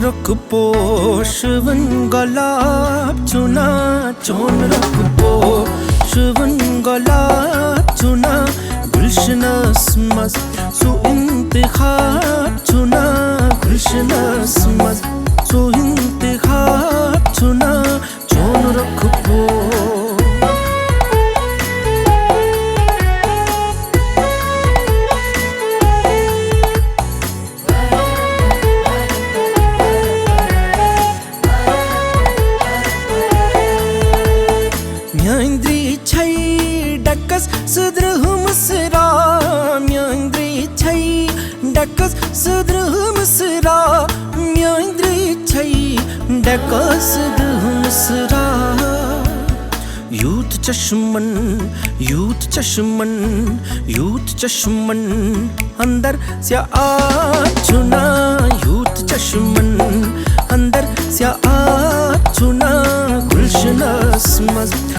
रुख पोषवन गुलाब चुना, चोन रुख पोषवन गुलाब चुना, गुलशनस मस सु इंतखाब चुना, गुलशनस मस सु इंतखाब चुना, चोन रुख पो म्यांद्री छई डकस सुद्रहुम सरा, म्यांद्री छई डकस सुद्रहुम सरा, म्यांद्री छई डकस सुद्रहुम सरा। यूथ चश्मन, यूथ चश्मन, यूथ चश्मन अंदर से आ चुना, यूथ चश्मन अंदर से आ चुना, गुलशनस मस